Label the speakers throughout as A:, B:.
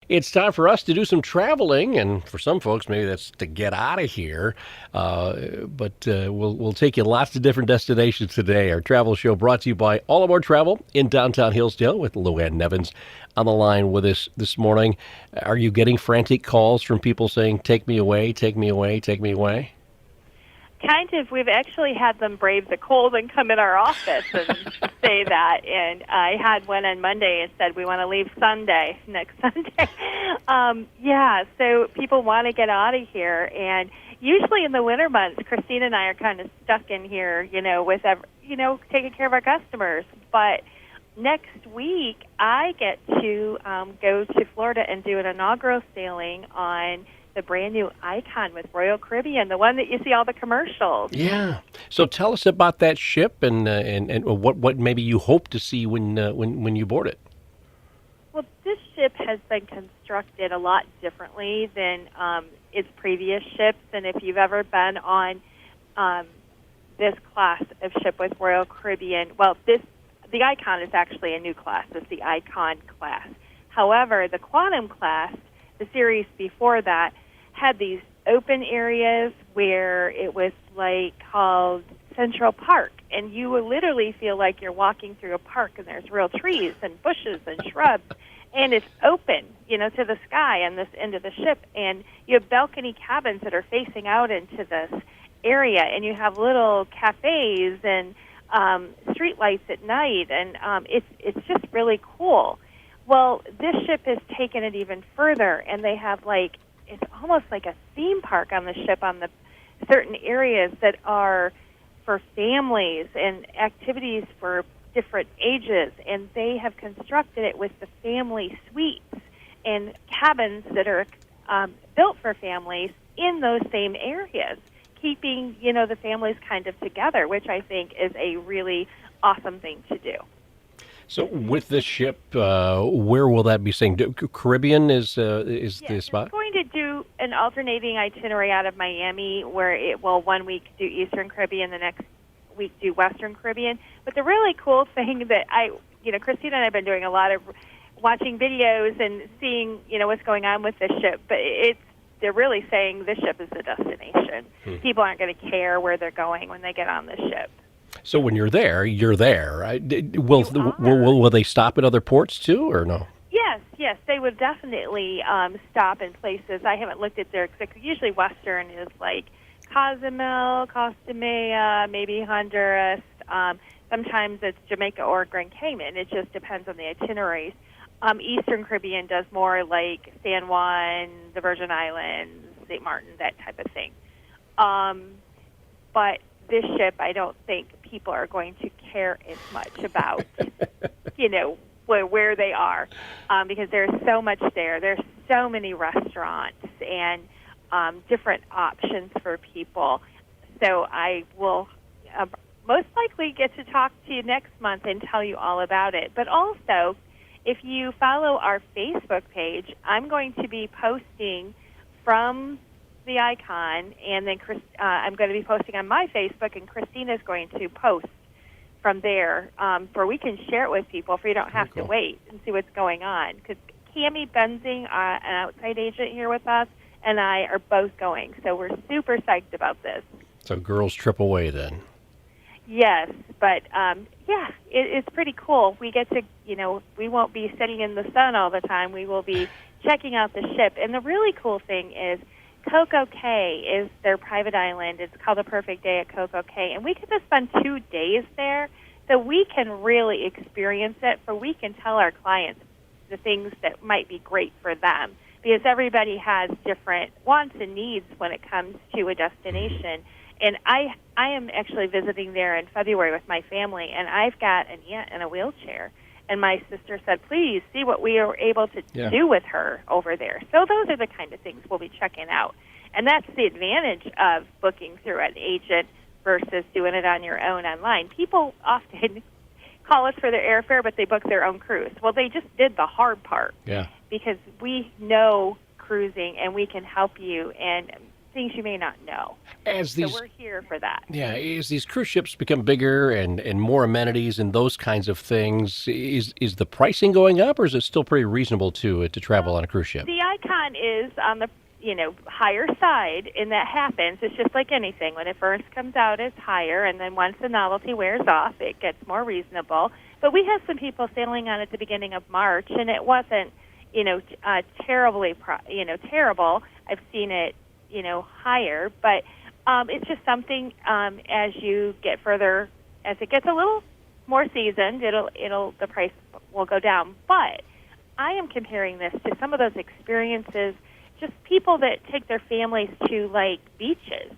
A: It's time for us to do some traveling, and for some folks, maybe that's to get out of here. But we'll take you lots of different destinations today. Our travel show brought to you by All Aboard Travel in downtown Hillsdale with Luann Nevins on the line with us this morning. Are you getting frantic calls from people saying, "Take me away, take me away, take me away"?
B: Kind of. We've actually had them brave the cold and come in our office and say that. And I had one on Monday and said, we want to leave Sunday, next Sunday. Yeah, so people want to get out of here. And usually in the winter months, Christine and I are kind of stuck in here, with, taking care of our customers. But next week, I get to go to Florida and do an inaugural sailing on the brand new Icon with Royal Caribbean, the one that you see all the commercials.
A: Yeah. So tell us about that ship and what maybe you hope to see when you board it.
B: Well, this ship has been constructed a lot differently than its previous ships, and if you've ever been on this class of ship with Royal Caribbean, the Icon is actually a new class. It's the Icon class. However, the Quantum class, the series before that, had these open areas where it was called Central Park, and you will literally feel like you're walking through a park, and there's real trees and bushes and shrubs, and it's open, to the sky on this end of the ship, and you have balcony cabins that are facing out into this area, and you have little cafes and street lights at night, and it's just really cool. Well, this ship has taken it even further, and they have it's almost like a theme park on the ship on the certain areas that are for families and activities for different ages, and they have constructed it with the family suites and cabins that are built for families in those same areas, keeping, the families kind of together, which I think is a really awesome thing to do.
A: So with this ship, where will that be staying? Caribbean is the spot?
B: It's going to do an alternating itinerary out of Miami where it will 1 week do Eastern Caribbean, the next week do Western Caribbean. But the really cool thing that Christina and I have been doing a lot of watching videos and seeing, what's going on with this ship. But they're really saying this ship is the destination. People aren't going to care where they're going when they get on this ship.
A: So when you're there, you're there. Will they stop at other ports too, or no?
B: Yes, they would definitely stop in places. I haven't looked at their, usually Western is like Cozumel, Costa Maya, maybe Honduras. Sometimes it's Jamaica or Grand Cayman. It just depends on the itineraries. Eastern Caribbean does more like San Juan, the Virgin Islands, St. Martin, that type of thing. But this ship, I don't think people are going to care as much about, where they are, because there's so much there. There's so many restaurants and different options for people. So I will most likely get to talk to you next month and tell you all about it. But also, if you follow our Facebook page, I'm going to be posting from the Icon, and then I'm going to be posting on my Facebook, and Christina's going to post from there, where we can share it with people, for you don't have to wait and see what's going on. Because Cammie Benzing, an outside agent here with us, and I are both going, so we're super psyched about this.
A: So girls trip away then.
B: Yes, but it's pretty cool. We get to, we won't be sitting in the sun all the time. We will be checking out the ship, and the really cool thing is Coco Cay is their private island. It's called A Perfect Day at Coco Cay, and we get to spend 2 days there, so we can really experience it, for we can tell our clients the things that might be great for them, because everybody has different wants and needs when it comes to a destination. And I am actually visiting there in February with my family, and I've got an aunt in a wheelchair. And my sister said, please see what we are able to do with her over there. So those are the kind of things we'll be checking out. And that's the advantage of booking through an agent versus doing it on your own online. People often call us for their airfare, but they book their own cruise. Well, they just did the hard part.
A: Yeah.
B: Because we know cruising, and we can help you. And things you may not know.
A: As
B: So
A: these
B: we're here for that.
A: Yeah, as these cruise ships become bigger and more amenities and those kinds of things, is the pricing going up, or is it still pretty reasonable to travel on a cruise ship?
B: The icon is on the higher side, and that happens. It's just like anything. When it first comes out, it's higher, and then once the novelty wears off, it gets more reasonable. But we had some people sailing on at the beginning of March, and it wasn't terribly terrible. I've seen it higher, but it's just something as you get further, as it gets a little more seasoned, the price will go down. But I am comparing this to some of those experiences, just people that take their families to like beaches.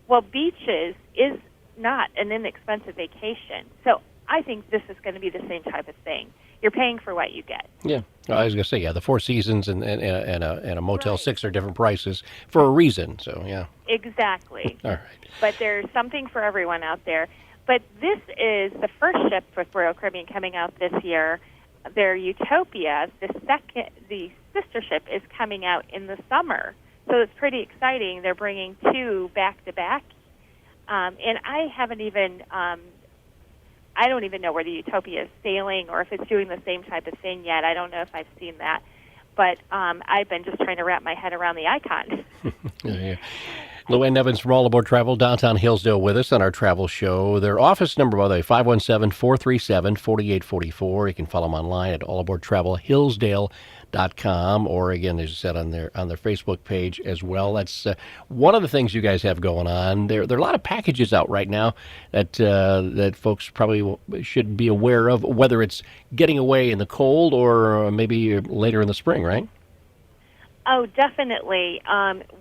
B: Well, beaches is not an inexpensive vacation, so I think this is going to be the same type of thing. You're paying for what you get.
A: Yeah, I was going to say, yeah, the Four Seasons and a Motel
B: Right.
A: 6 are different prices for a reason. So yeah,
B: Exactly.
A: all right.
B: But there's something for everyone out there. But this is the first ship with Royal Caribbean coming out this year. Their Utopia, the sister ship, is coming out in the summer. So it's pretty exciting. They're bringing two back to back, and I don't even know where the Utopia is sailing or if it's doing the same type of thing yet. I don't know if I've seen that. But I've been just trying to wrap my head around the icon.
A: Yeah. Luann Nevins from All Aboard Travel, downtown Hillsdale, with us on our travel show. Their office number, by the way, 517-437-4844. You can follow them online at allaboardtravelhillsdale.com, or again, as you said, on their Facebook page as well. That's one of the things you guys have going on. There are a lot of packages out right now that folks probably should be aware of, whether it's getting away in the cold or maybe later in the spring, right?
B: Oh, definitely.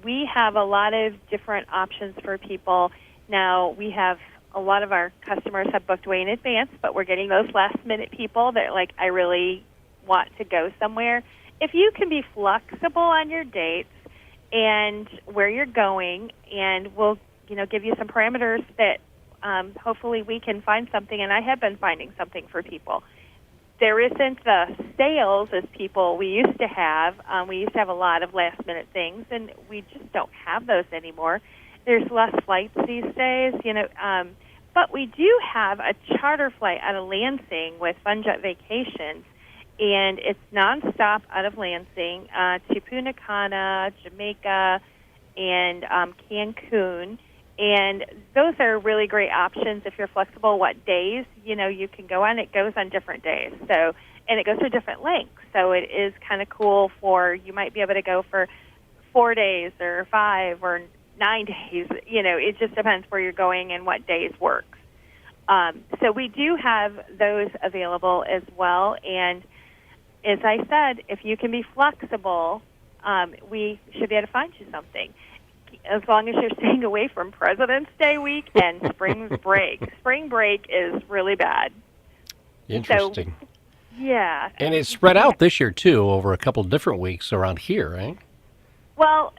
B: We have a lot of different options for people. Now, we have a lot of our customers have booked way in advance, but we're getting those last-minute people that like, I really want to go somewhere. If you can be flexible on your dates and where you're going, and we'll give you some parameters that hopefully we can find something, and I have been finding something for people. There isn't the sales as people we used to have. We used to have a lot of last-minute things, and we just don't have those anymore. There's less flights these days, but we do have a charter flight out of Lansing with Funjet Vacations, and it's nonstop out of Lansing to Punta Cana, Jamaica, and Cancun. And those are really great options if you're flexible what days, you can go on. It goes on different days. So, and it goes for different lengths. So it is kind of cool you might be able to go for 4 days or 5 or 9 days. It just depends where you're going and what days works. So we do have those available as well. And as I said, if you can be flexible, we should be able to find you something. As long as you're staying away from President's Day week and spring break. Spring break is really bad.
A: Interesting.
B: So, yeah.
A: And it's spread out this year, too, over a couple different weeks around here, right?
B: Well,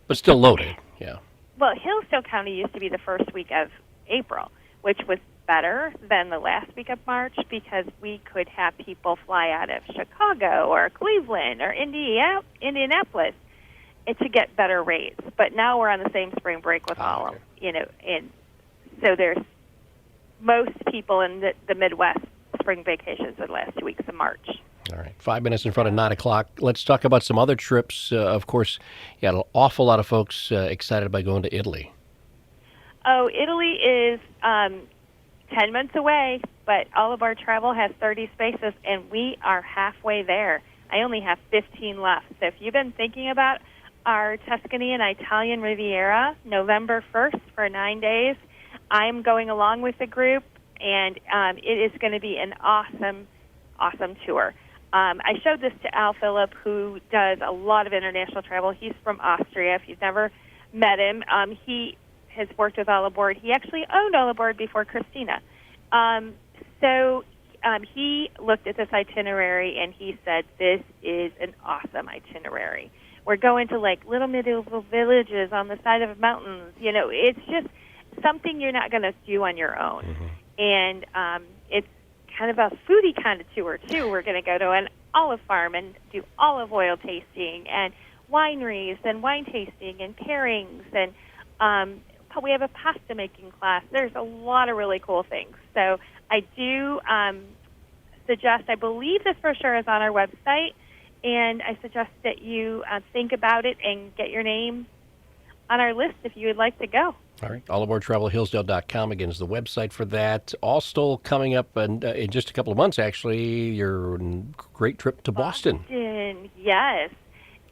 A: But still loaded, yeah.
B: Well, Hillsdale County used to be the first week of April, which was better than the last week of March because we could have people fly out of Chicago or Cleveland or Indianapolis to get better rates. But now we're on the same spring break with all of and so there's most people in the Midwest spring vacations the last 2 weeks of March.
A: All right, 5 minutes in front of 9 o'clock. Let's talk about some other trips. Of course, you got an awful lot of folks excited about going to Italy.
B: Oh, Italy is 10 months away, but All of our travel has 30 spaces, and we are halfway there. I only have 15 left. So if you've been thinking about our Tuscany and Italian Riviera, November 1st for 9 days, I'm going along with the group, and it is going to be an awesome, awesome tour. I showed this to Al Phillip, who does a lot of international travel. He's from Austria. If you've never met him, he has worked with All Aboard. He actually owned All Aboard before Christina. So he looked at this itinerary, and he said, this is an awesome itinerary. We're going to like little medieval villages on the side of mountains. It's just something you're not going to do on your own. Mm-hmm. And it's kind of a foodie kind of tour, too. We're going to go to an olive farm and do olive oil tasting. And wineries and wine tasting and pairings, and we have a pasta making class. There's a lot of really cool things. So I do suggest, I believe this brochure is on our website, and I suggest that you think about it and get your name on our list if you would like to go.
A: All right. allaboardtravelhillsdale.com, again, is the website for that. Also coming up in just a couple of months, actually, your great trip to Boston.
B: Yes.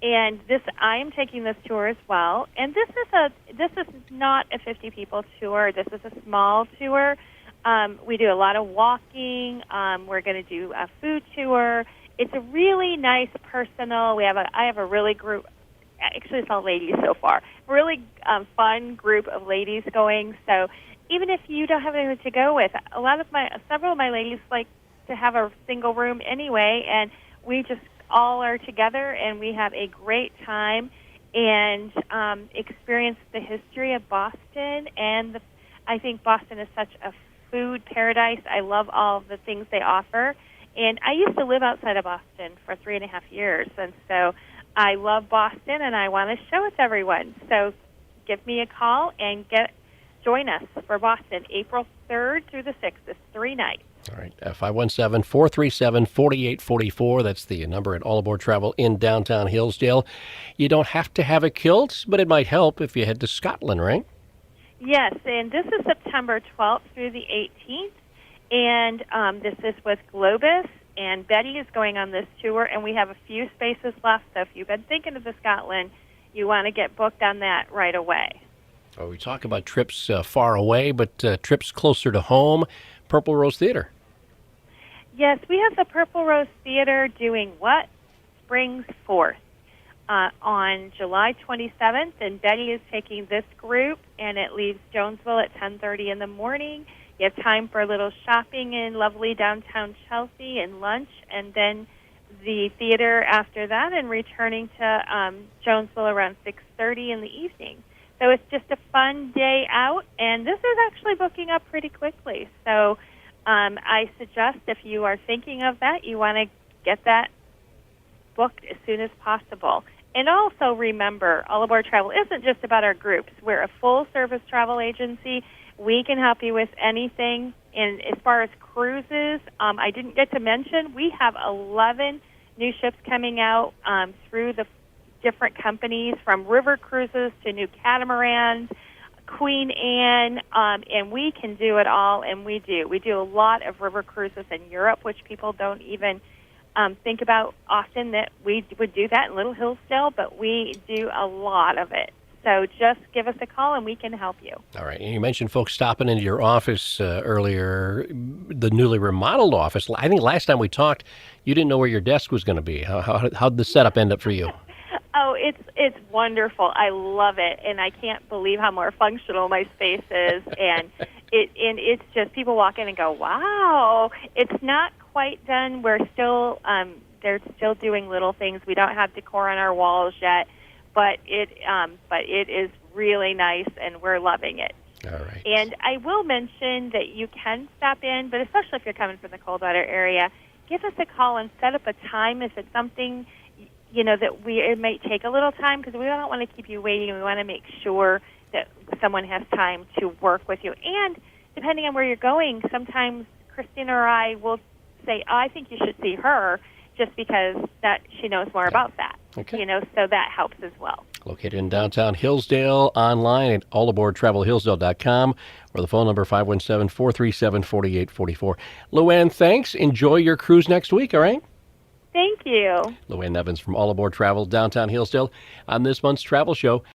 B: And I am taking this tour as well. And this is not a 50 people tour. This is a small tour. We do a lot of walking. We're going to do a food tour. It's a really nice, personal. I have a really group. Actually, it's all ladies so far. Really fun group of ladies going. So even if you don't have anyone to go with, several of my ladies like to have a single room anyway, and we just all are together and we have a great time and experience the history of Boston. And I think Boston is such a food paradise. I love all the things they offer. And I used to live outside of Boston for 3.5 years, and so I love Boston, and I want to show it to everyone. So give me a call and join us for Boston, April 3rd through the 6th. It's 3 nights.
A: All right, 517-437-4844. That's the number at All Aboard Travel in downtown Hillsdale. You don't have to have a kilt, but it might help if you head to Scotland, right?
B: Yes, and this is September 12th through the 18th, and this is with Globus. And Betty is going on this tour, and we have a few spaces left. So if you've been thinking of the Scotland, you want to get booked on that right away.
A: Well, we talk about trips far away, but trips closer to home. Purple Rose Theater.
B: Yes, we have the Purple Rose Theater doing What Springs Forth on July 27th, and Betty is taking this group, and it leaves Jonesville at 10:30 in the morning. You have time for a little shopping in lovely downtown Chelsea and lunch, and then the theater after that, and returning to Jonesville around 6:30 in the evening. So it's just a fun day out, and this is actually booking up pretty quickly. So I suggest if you are thinking of that, you want to get that booked as soon as possible. And also remember, All Aboard Travel isn't just about our groups. We're a full-service travel agency. We can help you with anything. And as far as cruises, I didn't get to mention, we have 11 new ships coming out through the different companies, from river cruises to new catamarans, Queen Anne, and we can do it all, and we do. We do a lot of river cruises in Europe, which people don't even think about often, that we would do that in Little Hillsdale, but we do a lot of it. So just give us a call, and we can help you.
A: All right. And you mentioned folks stopping into your office earlier, the newly remodeled office. I think last time we talked, you didn't know where your desk was going to be. How'd the setup end up for you?
B: Oh, it's wonderful. I love it, and I can't believe how more functional my space is. And it's just, people walk in and go, "Wow!" It's not quite done. We're still they're still doing little things. We don't have decor on our walls yet. But it is really nice, and we're loving it.
A: All right.
B: And I will mention that you can stop in, but especially if you're coming from the Coldwater area, give us a call and set up a time if it's something, that it might take a little time, because we don't want to keep you waiting. We want to make sure that someone has time to work with you. And depending on where you're going, sometimes Christina or I will say, "I think you should see her," just because that she knows more about that.
A: Okay.
B: So that helps as well.
A: Located in downtown Hillsdale, online at allaboardtravelhillsdale.com, or the phone number 517-437-4844. Luann, thanks. Enjoy your cruise next week, all right?
B: Thank you.
A: Luann Nevins from All Aboard Travel, downtown Hillsdale, on this month's travel show.